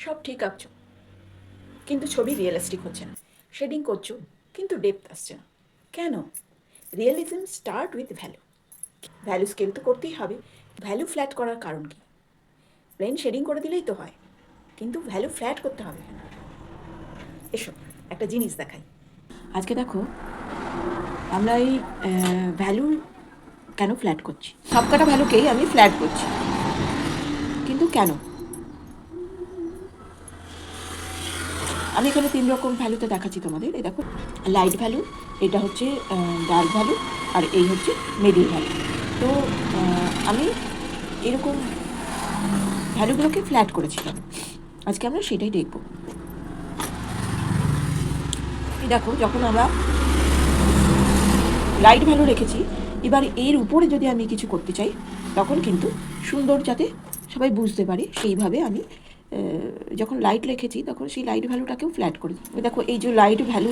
সব ঠিক আঁকছো, কিন্তু ছবি রিয়েলিস্টিক হচ্ছে না। শেডিং করছো, কিন্তু ডেপথ আসছে না। কেন? Realism start with value. Value scale তো করতেই হবে। ভ্যালু ফ্ল্যাট করার কারণ কি? প্লেন শেডিং করে দিলেই তো হয়, কিন্তু ভ্যালু ফ্ল্যাট করতে হবে কেন? এসো একটা জিনিস দেখাই। আজকে দেখো, আমরা এই ভ্যালু কেন ফ্ল্যাট করছি? সবকটা ভ্যালুকেই আমি ফ্ল্যাট করছি, কিন্তু কেন? আমি এখানে 3 রকম ভ্যালুতে দেখাচ্ছি তোমাদের। এই দেখো, লাইট ভ্যালু, এটা হচ্ছে ডার্ক ভ্যালু, আর এই হচ্ছে মিডিল ভ্যালু। তো আমি এরকম ভ্যালুগুলোকে ফ্ল্যাট করেছিলাম। আজকে আমরা সেটাই দেখব। এই দেখো, যখন আমরা লাইট ভ্যালু রেখেছি, এবার এর উপরে যদি আমি কিছু করতে চাই, তখন কিন্তু সুন্দর যাতে সবাই বুঝতে পারে সেইভাবে আমি যখন লাইট রেখেছি তখন সেই লাইট ভ্যালুটাকেও ফ্ল্যাট করে দিই। দেখো, এই যে লাইট ভ্যালু,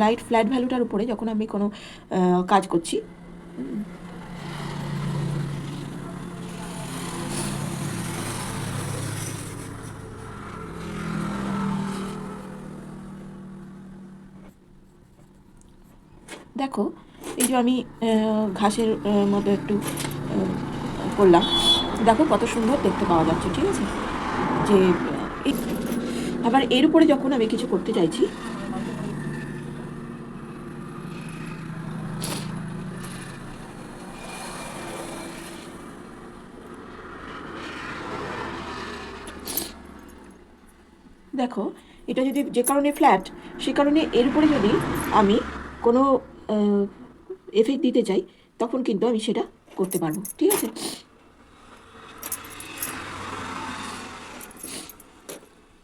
লাইট ফ্ল্যাট ভ্যালুটার উপরে যখন আমি কোনো কাজ করছি, দেখো এই যে আমি ঘাসের মতো একটু করলাম, দেখো কত সুন্দর দেখতে পাওয়া যাচ্ছে। ঠিক আছে, যে আবার এর উপরে যখন আমি কিছু করতে চাইছি, দেখো এটা যদি যে কারণে ফ্ল্যাট, সে কারণে এর উপরে যদি আমি কোনো এফেক্ট দিতে চাই, তখন কিন্তু আমি সেটা করতে পারবো। ঠিক আছে,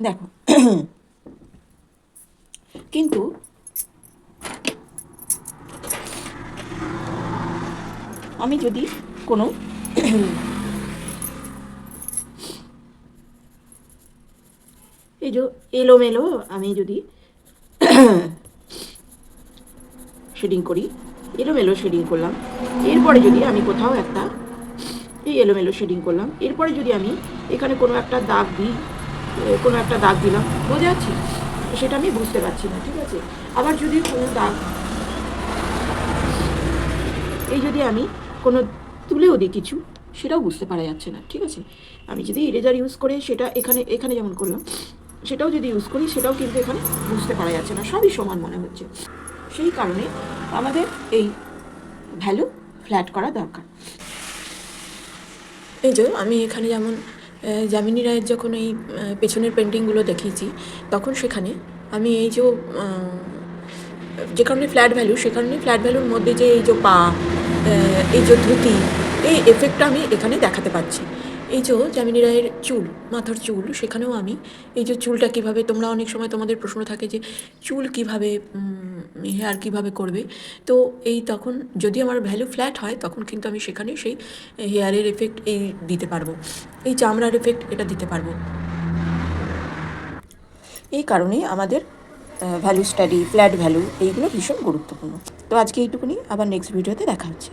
দেখো কিন্তু আমি যদি কোনো এই যে এলোমেলো আমি যদি শেডিং করি, এলোমেলো শেডিং করলাম, এরপরে যদি আমি কোথাও একটা এই এলোমেলো শেডিং করলাম, এরপরে যদি আমি এখানে কোনো একটা দাগ দিই, কোনো একটা দাগ দিলাম, বোঝা যাচ্ছে? সেটা আমি বুঝতে পারছি না। ঠিক আছে, আবার যদি কোনো দাগ, এই যদি আমি কোনো তুলেও দিই কিছু, সেটাও বুঝতে পারা যাচ্ছে না। ঠিক আছে, আমি যদি ইরেজার ইউজ করে সেটা এখানে এখানে যেমন করলাম, সেটাও যদি ইউজ করি, সেটাও কিন্তু এখানে বুঝতে পারা যাচ্ছে না, সবই সমান মনে হচ্ছে। সেই কারণে আমাদের এই ভ্যালু ফ্ল্যাট করা দরকার। এই যে আমি এখানে যেমন যামিনী রায়ের যখন এই পেছনের পেন্টিংগুলো দেখিয়েছি, তখন সেখানে আমি এই যে কারণে ফ্ল্যাট ভ্যালু, সে কারণে ফ্ল্যাট ভ্যালুর মধ্যে যে এই যে পা, এই যে ধুতি, এই এফেক্টটা আমি এখানে দেখাতে পাচ্ছি। এই যে যামিনী রায়ের চুল, মাথার চুল, সেখানেও আমি এই যে চুলটা কীভাবে, তোমরা অনেক সময় তোমাদের প্রশ্ন থাকে যে চুল কীভাবে, হেয়ার কীভাবে করবে। তো এই তখন যদি আমার ভ্যালু ফ্ল্যাট হয়, তখন কিন্তু আমি সেখানে সেই হেয়ারের এফেক্ট এই দিতে পারবো, এই চামড়ার এফেক্ট এটা দিতে পারবো। এই কারণে আমাদের ভ্যালু স্টাডি, ফ্ল্যাট ভ্যালু, এইগুলো ভীষণ গুরুত্বপূর্ণ। তো আজকে এইটুকুনি, আবার নেক্সট ভিডিওতে দেখা হচ্ছে।